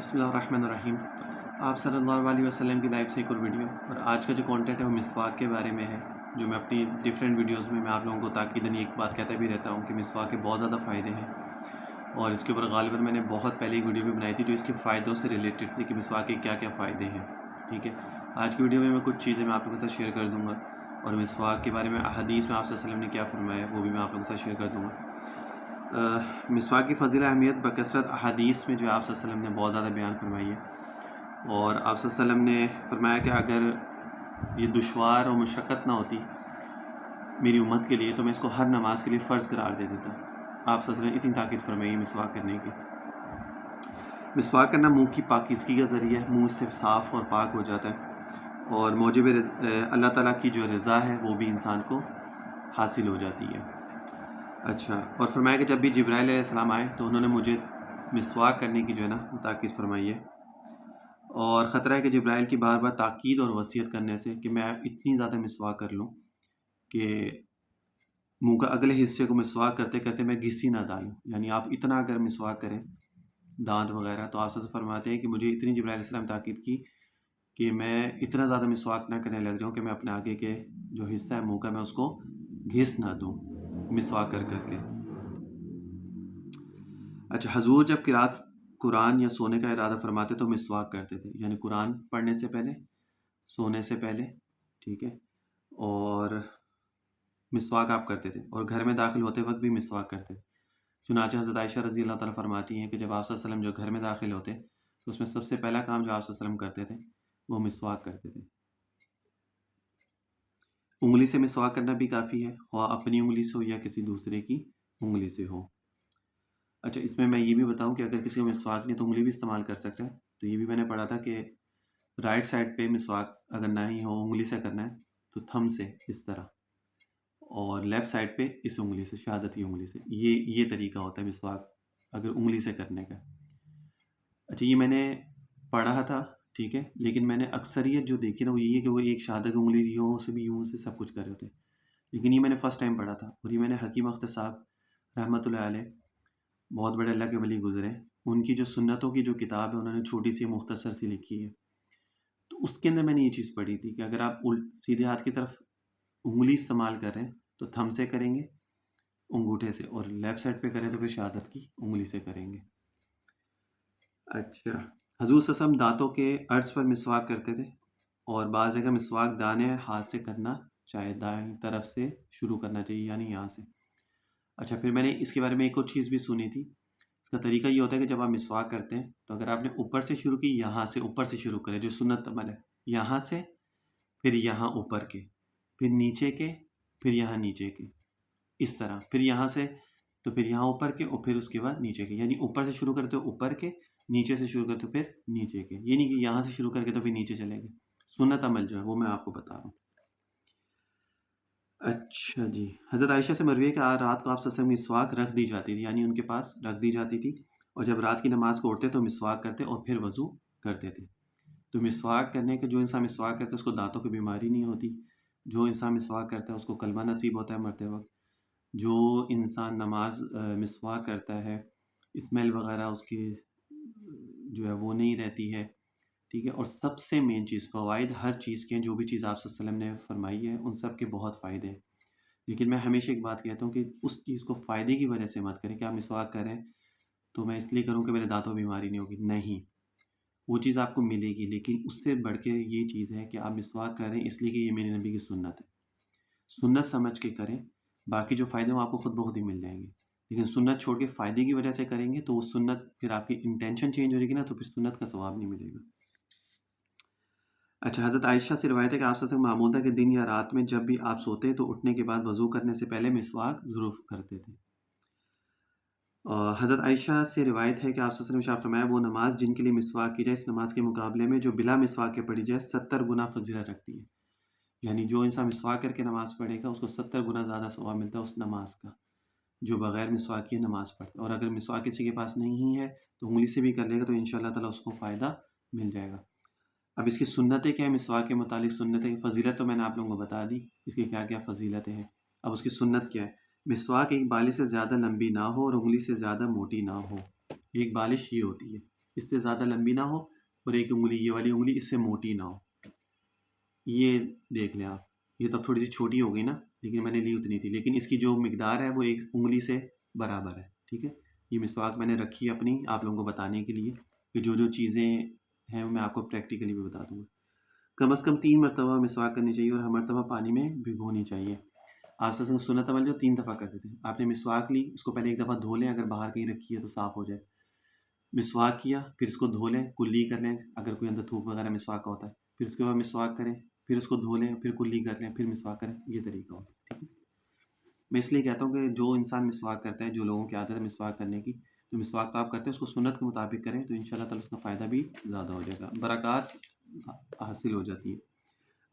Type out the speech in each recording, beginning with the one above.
بسم اللہ الرحمن الرحیم۔ آپ صلی اللہ علیہ وسلم کی لائف سے ایک اور ویڈیو، اور آج کا جو کانٹینٹ ہے وہ مسواک کے بارے میں ہے، جو میں اپنی ڈیفرنٹ ویڈیوز میں آپ لوگوں کو تاکیداً ایک بات کہتا بھی رہتا ہوں کہ مسواک کے بہت زیادہ فائدے ہیں، اور اس کے اوپر غالباً میں نے بہت پہلے ایک ویڈیو بھی بنائی تھی جو اس کے فائدوں سے ریلیٹڈ تھی کہ مسواک کے کیا کیا فائدے ہیں۔ ٹھیک ہے، آج کی ویڈیو میں کچھ چیزیں میں آپ لوگوں کے ساتھ شیئر کر دوں گا، اور مسواک کے بارے میں احادیث میں آپ صلی اللہ علیہ وسلم نے کیا فرمایا ہے وہ بھی میں آپ لوگوں کے ساتھ شیئر کر دوں گا۔ مسواک کی فضیلت اہمیت بکثرت احادیث میں جو آپ صلی اللہ علیہ وسلم نے بہت زیادہ بیان فرمائی ہے، اور آپ صلی اللہ علیہ وسلم نے فرمایا کہ اگر یہ دشوار اور مشقت نہ ہوتی میری امت کے لیے تو میں اس کو ہر نماز کے لیے فرض قرار دے دیتا۔ آپ صلی اللہ علیہ وسلم نے اتنی تاکید فرمائی مسواک کرنے کی۔ مسواک کرنا منہ کی پاکیزگی کا ذریعہ ہے، منہ سے صاف اور پاک ہو جاتا ہے، اور موجب اللہ تعالیٰ کی جو رضا ہے وہ بھی انسان کو حاصل ہو جاتی ہے۔ اچھا، اور فرمایا کہ جب بھی جبرائیل علیہ السلام آئے تو انہوں نے مجھے مسواک کرنے کی جو ہے نا تاکید فرمائی ہے، اور خطرہ ہے کہ جبرائیل کی بار بار تاکید اور وصیت کرنے سے کہ میں اتنی زیادہ مسواک کر لوں کہ منہ کا اگلے حصے کو مسواک کرتے کرتے میں گھسی نہ ڈالوں، یعنی آپ اتنا اگر مسواک کریں دانت وغیرہ، تو آپ سے فرماتے ہیں کہ مجھے اتنی جبرائیل علیہ السلام تاکید کی کہ میں اتنا زیادہ مسواک نہ کرنے لگ جاؤں کہ میں اپنے آگے کے جو حصہ ہے منہ کا میں اس کو گھس نہ دوں مسواک کر کر کے۔ اچھا، حضور جب قرآن یا سونے کا ارادہ فرماتے تو مسواک کرتے تھے، یعنی قرآن پڑھنے سے پہلے، سونے سے پہلے، ٹھیک ہے، اور مسواک آپ کرتے تھے، اور گھر میں داخل ہوتے وقت بھی مسواک کرتے تھے۔ چنانچہ حضرت عائشہ رضی اللہ تعالیٰ فرماتی ہیں کہ جب آپ صلی اللہ علیہ وسلم جو گھر میں داخل ہوتے تو اس میں سب سے پہلا کام جو آپ صلی اللہ علیہ وسلم کرتے تھے وہ مسواک کرتے تھے۔ انگلی سے مسواک کرنا بھی کافی ہے، خواہ اپنی انگلی سے ہو یا کسی دوسرے کی انگلی سے ہو۔ اچھا، اس میں یہ بھی بتاؤں کہ اگر کسی کو مسواک نہیں تو انگلی بھی استعمال کر سکتا ہے، تو یہ بھی میں نے پڑھا تھا کہ رائٹ سائڈ پہ مسواک اگر نہ ہی ہو، انگلی سے کرنا ہے تو تھم سے اس طرح، اور لیفٹ سائڈ پہ اس انگلی سے، شہادتی انگلی سے، یہ طریقہ ہوتا ہے مسواک اگر انگلی سے کرنے کا۔ اچھا، یہ میں نے پڑھا تھا، ٹھیک ہے، لیکن میں نے اکثریت جو دیکھی نا وہ یہی ہے کہ وہ ایک شہادت انگلی یوں سے بھی یوں سے سب کچھ کر رہے ہوتے، لیکن یہ میں نے فرسٹ ٹائم پڑھا تھا، اور یہ میں نے حکیم اختر صاحب رحمۃ اللہ علیہ، بہت بڑے اللہ کے ولی گزرے، ان کی جو سنتوں کی جو کتاب ہے انہوں نے چھوٹی سی مختصر سی لکھی ہے، تو اس کے اندر میں نے یہ چیز پڑھی تھی کہ اگر آپ سیدھے ہاتھ کی طرف انگلی استعمال کر رہے ہیں تو تھم سے کریں گے انگوٹھے سے، اور لیفٹ سائڈ پہ کریں تو پھر شہادت کی انگلی سے کریں گے۔ اچھا، حضور صلی اللہ علیہ وسلم دانتوں کے عرض پر مسواک کرتے تھے، اور بعض جگہ مسواک دانے ہاتھ سے کرنا چاہے، دائیں طرف سے شروع کرنا چاہیے، یعنی یہاں سے۔ اچھا، پھر میں نے اس کے بارے میں ایک اور چیز بھی سنی تھی، اس کا طریقہ یہ ہوتا ہے کہ جب آپ مسواک کرتے ہیں تو اگر آپ نے اوپر سے شروع کی، یہاں سے اوپر سے شروع کرے، جو سنت عمل ہے، یہاں سے، پھر یہاں اوپر کے، پھر نیچے کے، پھر یہاں نیچے کے، اس طرح، پھر یہاں سے تو پھر یہاں اوپر کے، اور پھر اس کے بعد نیچے کے، یعنی اوپر سے شروع کرتے ہو اوپر کے، نیچے سے شروع کرتے ہو پھر نیچے کے، یہ نہیں کہ یہاں سے شروع کر کے تو پھر نیچے چلیں گے۔ سنت عمل جو ہے وہ میں آپ کو بتا رہا ہوں۔ اچھا جی، حضرت عائشہ سے مروی ہے کہ رات کو آپ صلی اللہ علیہ وسلم کی مسواک رکھ دی جاتی تھی، یعنی ان کے پاس رکھ دی جاتی تھی، اور جب رات کی نماز کو اٹھتے تو مسواک کرتے اور پھر وضو کرتے تھے۔ تو مسواک کرنے کے، جو انسان مسواک کرتا ہے اس کو دانتوں کی بیماری نہیں ہوتی، جو انسان مسواک کرتا ہے اس کو کلمہ نصیب ہوتا ہے مرتے وقت، جو انسان نماز مسواک کرتا ہے اسمیل وغیرہ اس کی جو ہے وہ نہیں رہتی ہے، ٹھیک ہے، اور سب سے مین چیز فوائد ہر چیز کے ہیں، جو بھی چیز آپ صلی اللہ علیہ وسلم نے فرمائی ہے ان سب کے بہت فائدے ہیں، لیکن میں ہمیشہ ایک بات کہتا ہوں کہ اس چیز کو فائدے کی وجہ سے مت کریں کہ آپ مسواک کریں تو میں اس لیے کروں کہ میرے دانتوں میں بیماری نہیں ہوگی، نہیں، وہ چیز آپ کو ملے گی، لیکن اس سے بڑھ کے یہ چیز ہے کہ آپ مسواک کریں اس لیے کہ یہ میرے نبی کی سنت ہے، سنت سمجھ کے کریں، باقی جو فائدے وہ آپ کو خود بخود ہی مل جائیں گے، لیکن سنت چھوڑ کے فائدے کی وجہ سے کریں گے تو وہ سنت پھر آپ کی انٹینشن چینج ہو جائے گی نا، تو پھر سنت کا ثواب نہیں ملے گا۔ اچھا، حضرت عائشہ سے روایت ہے کہ آپ سے معمول تھا کہ دن یا رات میں جب بھی آپ سوتے تو اٹھنے کے بعد وضو کرنے سے پہلے مسواک ضرور کرتے تھے۔ حضرت عائشہ سے روایت ہے کہ آپ صلی اللہ علیہ وسلم نے فرمایا وہ نماز جن کے لیے مسواک کی جائے اس نماز کے مقابلے میں جو بلا مسواک کے پڑھی جائے 70 گنا فضیلت رکھتی ہے، یعنی جو انسان مسواک کر کے نماز پڑھے گا اس کو 70 گنا زیادہ ثواب ملتا ہے اس نماز کا جو بغیر مسواک کی نماز پڑھتا ہے، اور اگر مسواک کسی کے پاس نہیں ہے تو انگلی سے بھی کر لے گا تو انشاءاللہ تعالیٰ اس کو فائدہ مل جائے گا۔ اب اس کی سنتیں کیا ہیں، مسواک کے متعلق سنتیں، فضیلت تو میں نے آپ لوگوں کو بتا دی، اس کی کیا کیا فضیلتیں ہیں، اب اس کی سنت کیا ہے۔ مسواک ایک بالش سے زیادہ لمبی نہ ہو اور انگلی سے زیادہ موٹی نہ ہو، ایک بالش یہ ہوتی ہے، اس سے زیادہ لمبی نہ ہو اور ایک انگلی یہ والی انگلی اس سے موٹی نہ ہو. یہ دیکھ لیں آپ، یہ تو اب تھوڑی سی چھوٹی ہو گئی نا، لیکن میں نے لی اتنی تھی، لیکن اس کی جو مقدار ہے وہ ایک انگلی سے برابر ہے. ٹھیک ہے، یہ مسواک میں نے رکھی ہے اپنی آپ لوگوں کو بتانے کے لیے کہ جو چیزیں ہیں میں آپ کو پریکٹیکلی بھی بتا دوں گا. کم از کم 3 مرتبہ مسواک کرنی چاہیے اور ہر مرتبہ پانی میں بھگونی چاہیے. آپ سے سنت عمل جو 3 دفعہ کرتے تھے، آپ نے مسواک لی، اس کو پہلے ایک دفعہ دھو لیں، اگر باہر کہیں رکھی ہے تو صاف ہو جائے. مسواک کیا، پھر اس کو دھو لیں، کلی کر لیں اگر کوئی اندر تھوک وغیرہ مسواک کا ہوتا ہے، پھر اس کے بعد مسواک کریں، پھر اس کو دھو لیں، پھر کلی کر لیں، پھر مسواک کریں. یہ طریقہ ہوتا ہے. ٹھیک ہے، میں اس لیے کہتا ہوں کہ جو انسان مسواک کرتا ہے، جو لوگوں کی عادت ہے مسواک کرنے کی، تو مسواک تو آپ کرتے ہیں اس کو سنت کے مطابق کریں تو انشاءاللہ تعالیٰ اس کا فائدہ بھی زیادہ ہو جائے گا، برکات حاصل ہو جاتی ہے.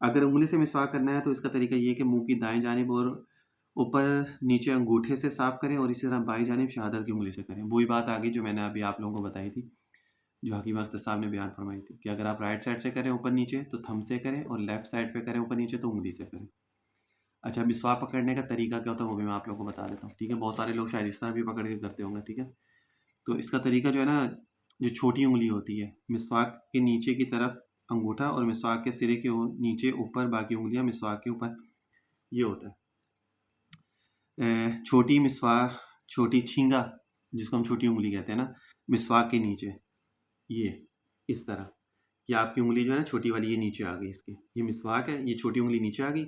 اگر انگلی سے مسواک کرنا ہے تو اس کا طریقہ یہ ہے کہ منہ کی دائیں جانب اور اوپر نیچے انگوٹھے سے صاف کریں، اور اسی طرح بائیں جانب شہادت کی انگلی سے کریں. وہی بات آگئی جو میں نے ابھی آپ لوگوں کو بتائی تھی، جو حکیم اختر صاحب نے بیان فرمائی تھی کہ اگر آپ رائٹ سائڈ سے کریں اوپر نیچے تو تھم سے کریں، اور لیفٹ سائڈ پہ کریں اوپر نیچے تو انگلی سے کریں. اچھا، مسواک پکڑنے کا طریقہ کیا ہوتا ہے وہ بھی میں آپ لوگوں کو بتا دیتا ہوں. ٹھیک ہے، بہت سارے لوگ شاید اس طرح بھی پکڑ کے کرتے ہوں گے. ٹھیک ہے، تو اس کا طریقہ جو ہے نا، جو چھوٹی انگلی ہوتی ہے مسواک کے نیچے کی طرف انگوٹھا، اور مسواک کے سرے کے نیچے اوپر باقی انگلیاں مسواک کے اوپر، یہ ہوتا ہے. چھوٹی مسواک، چھوٹی چھینگا جس کو ہم چھوٹی انگلی کہتے ہیں نا، مسواک کے نیچے یہ اس طرح، یہ آپ کی انگلی جو ہے نا چھوٹی والی، یہ نیچے آ گئی، اس کے یہ مسواک ہے، یہ چھوٹی انگلی نیچے آ گئی،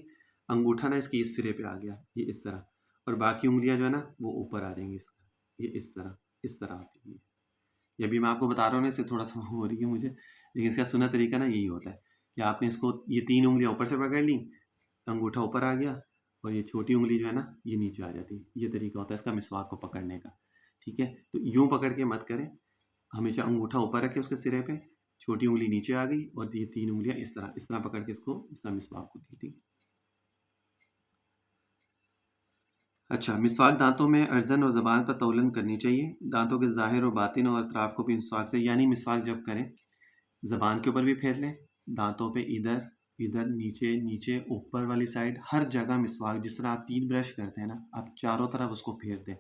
انگوٹھا نا اس کی اس سرے پہ آ گیا، یہ اس طرح، اور باقی انگلیاں جو ہے نا وہ اوپر آ جائیں گی، یہ اس طرح آتی ہے. یہ بھی میں آپ کو بتا رہا ہوں نا، اس سے تھوڑا سا ہو رہی ہے مجھے، لیکن اس کا سنت طریقہ نا یہی ہوتا ہے کہ آپ نے اس کو یہ 3 انگلیاں اوپر سے پکڑ لیں، انگوٹھا اوپر آ گیا، اور یہ چھوٹی انگلی جو ہے نا یہ نیچے آ جاتی ہے. یہ طریقہ ہوتا ہے اس کا مسواک کو پکڑنے کا. ٹھیک ہے، تو یوں پکڑ کے مت کریں، ہمیشہ انگوٹھا اوپر رکھے اس کے سرے پہ، چھوٹی انگلی نیچے آ گئی، اور یہ 3 انگلیاں اس طرح پکڑ کے اس کو اس طرح مسواک ہوتی تھی. اچھا، مسواک دانتوں میں ارزن اور زبان پر تولن کرنی چاہیے. دانتوں کے ظاہر و باطن اور اطراف کو بھی مسواک سے، یعنی مسواک جب کریں زبان کے اوپر بھی پھیر لیں، دانتوں پہ ادھر نیچے اوپر والی سائڈ، ہر جگہ مسواک. جس طرح آپ 3 برش کرتے ہیں نا، آپ چاروں طرف اس کو پھیرتے ہیں،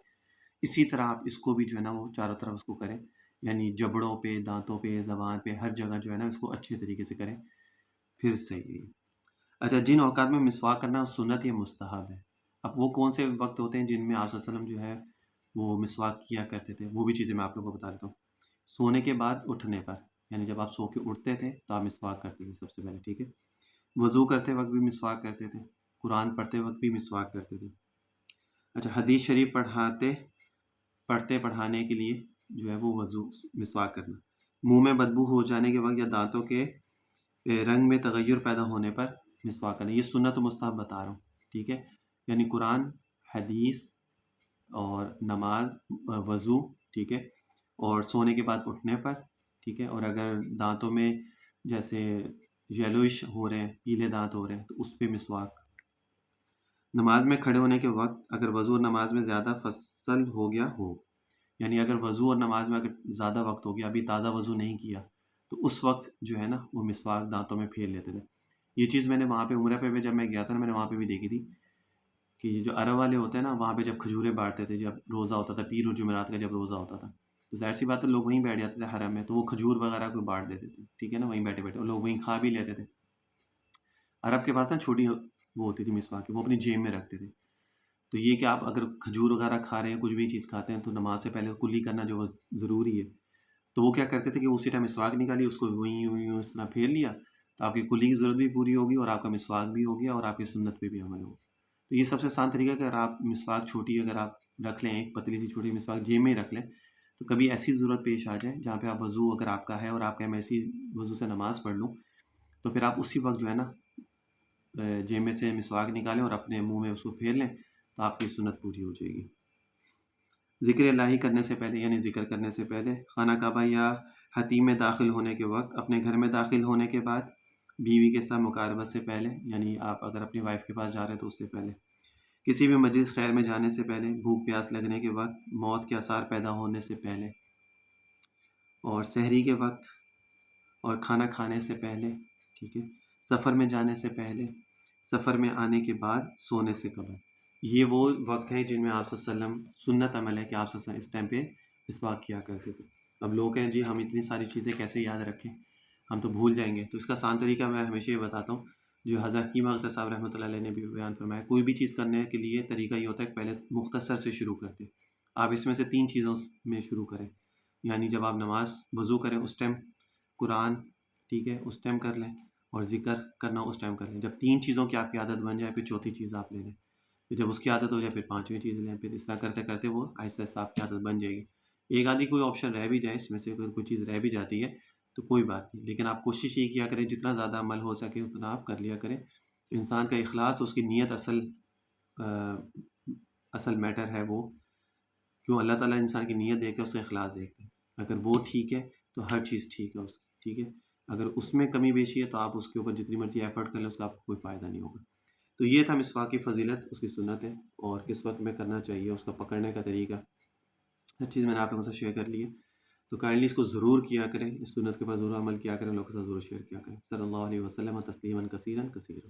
اسی طرح آپ اس کو بھی جو ہے نا وہ چاروں طرف اس کو کریں، یعنی جبڑوں پہ، دانتوں پہ، زبان پہ، ہر جگہ جو ہے نا اس کو اچھے طریقے سے کریں، پھر صحیح ہے. اچھا، جن اوقات میں مسواک کرنا سنت یا مستحب ہے، اب وہ کون سے وقت ہوتے ہیں جن میں آپ صلی اللہ علیہ وسلم جو ہے وہ مسواک کیا کرتے تھے، وہ بھی چیزیں میں آپ لوگوں کو بتا دیتا ہوں. سونے کے بعد اٹھنے پر، یعنی جب آپ سو کے اٹھتے تھے تو آپ مسواک کرتے تھے سب سے پہلے. ٹھیک ہے، وضو کرتے وقت بھی مسواک کرتے تھے، قرآن پڑھتے وقت بھی مسواک کرتے تھے. اچھا، حدیث شریف پڑھانے کے لیے جو ہے وہ وضو مسواک کرنا. منہ میں بدبو ہو جانے کے وقت یا دانتوں کے رنگ میں تغیر پیدا ہونے پر مسواک کرنا. یہ سنت و مستحب بتا رہا ہوں. ٹھیک ہے، یعنی قرآن، حدیث اور نماز، وضو. ٹھیک ہے، اور سونے کے بعد اٹھنے پر. ٹھیک ہے، اور اگر دانتوں میں جیسے یلوئش ہو رہے ہیں، پیلے دانت ہو رہے ہیں، تو اس پہ مسواک. نماز میں کھڑے ہونے کے وقت اگر وضو اور نماز میں زیادہ فصل ہو گیا ہو، یعنی اگر وضو اور نماز میں اگر زیادہ وقت ہو گیا، ابھی تازہ وضو نہیں کیا، تو اس وقت جو ہے نا وہ مسواک دانتوں میں پھیر لیتے تھے. یہ چیز میں نے وہاں پہ عمرہ پہ بھی جب میں گیا تھا نا، میں نے وہاں پہ بھی دیکھی تھی کہ یہ جو عرب والے ہوتے ہیں نا، وہاں پہ جب کھجوریں بانٹتے تھے، جب روزہ ہوتا تھا، پیر و جمعرات کا جب روزہ ہوتا تھا، تو ظاہر سی بات ہے لوگ وہیں بیٹھ جاتے تھے حرم میں، تو وہ کھجور وغیرہ کو بانٹ دیتے تھے. ٹھیک ہے نا، وہیں بیٹھے اور لوگ وہیں کھا بھی لیتے تھے. عرب کے پاس نا چھوٹی وہ ہوتی تھی مسواک کی، وہ اپنی جیب میں رکھتے تھے. تو یہ کہ آپ اگر کھجور وغیرہ کھا رہے ہیں، کچھ بھی چیز کھاتے ہیں، تو نماز سے پہلے کلی کرنا جو ضروری ہے. تو وہ کیا کرتے تھے کہ اسی ٹائم مسواک نکالی، اس کو وہیں اس طرح پھیر لیا، تو آپ کی کلی کی ضرورت بھی پوری ہوگی، اور آپ کا مسواک بھی ہو گیا، اور آپ کی سنت پہ بھی عمل ہوگا. تو یہ سب سے آسان طریقہ ہے کہ اگر آپ مسواک چھوٹی اگر آپ رکھ لیں، ایک پتلی سی چھوٹی مسواک جیب میں ہی رکھ لیں، تو کبھی ایسی ضرورت پیش آ جائے جہاں پہ آپ وضو اگر آپ کا ہے اور آپ کہ میں اسی وضو سے نماز پڑھ لوں، تو پھر آپ اسی وقت جو ہے نا جیب میں سے مسواک نکالیں اور اپنے منہ میں اس کو پھیر لیں، تو آپ کی سنت پوری ہو جائے گی. ذکر الہی کرنے سے پہلے، یعنی ذکر کرنے سے پہلے، خانہ کعبہ یا حتیم میں داخل ہونے کے وقت، اپنے گھر میں داخل ہونے کے بعد، بیوی کے ساتھ مقاربت سے پہلے، یعنی آپ اگر اپنی وائف کے پاس جا رہے ہیں تو اس سے پہلے، کسی بھی مجلس خیر میں جانے سے پہلے، بھوک پیاس لگنے کے وقت، موت کے آثار پیدا ہونے سے پہلے، اور سحری کے وقت، اور کھانا کھانے سے پہلے. ٹھیک ہے، سفر میں جانے سے پہلے، سفر میں آنے کے بعد، سونے سے قبل. یہ وہ وقت ہیں جن میں آپ صلی اللہ علیہ وسلم، سنت عمل ہے کہ آپ صلی اللہ علیہ وسلم اس ٹائم پہ مسواک کیا کرتے تھے. اب لوگ ہیں جی ہم اتنی ساری چیزیں کیسے یاد رکھیں، ہم تو بھول جائیں گے. تو اس کا آسان طریقہ میں ہمیشہ یہ بتاتا ہوں جو حضرت حکیم اختر صاحب رحمۃ اللہ علیہ نے بھی بیان فرمایا. کوئی بھی چیز کرنے کے لیے طریقہ یہ ہوتا ہے کہ پہلے مختصر سے شروع کرتے. آپ اس میں سے 3 چیزوں میں شروع کریں. یعنی جب آپ نماز وضو کریں اس ٹائم قرآن، ٹھیک ہے، اس ٹائم کر لیں، اور ذکر کرنا اس ٹائم کر لیں. جب 3 چیزوں کی آپ کی عادت بن جائے پھر چوتھی چیز آپ لے لیں. پھر جب اس کی عادت ہو جائے پھر 5ویں چیز لیں. پھر اس طرح کرتے کرتے وہ آہستہ آہستہ آپ کی عادت بن جائے گی. ایک آدھی کوئی آپشن رہ بھی جائے اس میں سے، اگر کوئی چیز رہ بھی جاتی ہے تو کوئی بات نہیں، لیکن آپ کوشش یہ کیا کریں جتنا زیادہ عمل ہو سکے اتنا آپ کر لیا کریں. انسان کا اخلاص، اس کی نیت اصل میٹر ہے. وہ کیوں اللہ تعالیٰ انسان کی نیت دیکھتے ہیں، اس کا اخلاص دیکھتے ہیں. اگر وہ ٹھیک ہے تو ہر چیز ٹھیک ہے اس کی، ٹھیک ہے. اگر اس میں کمی بیشی ہے تو آپ اس کے اوپر جتنی مرضی ایفرٹ کر لیں اس کا آپ کو کوئی فائدہ نہیں ہوگا. تو یہ تھا مسواک کی فضیلت، اس کی سنت ہے اور کس وقت میں کرنا چاہیے، اس کا پکڑنے کا طریقہ، ہر چیز میں نے آپ لوگوں سے شیئر کر لی ہے. تو کائنڈلی اس کو ضرور کیا کریں، اس سنت کے اوپر ضرور عمل کیا کریں، لوگوں کے ساتھ ضرور شیئر کیا کریں. صلی اللہ علیہ وسلم تسلیما کثیرا کثیرا.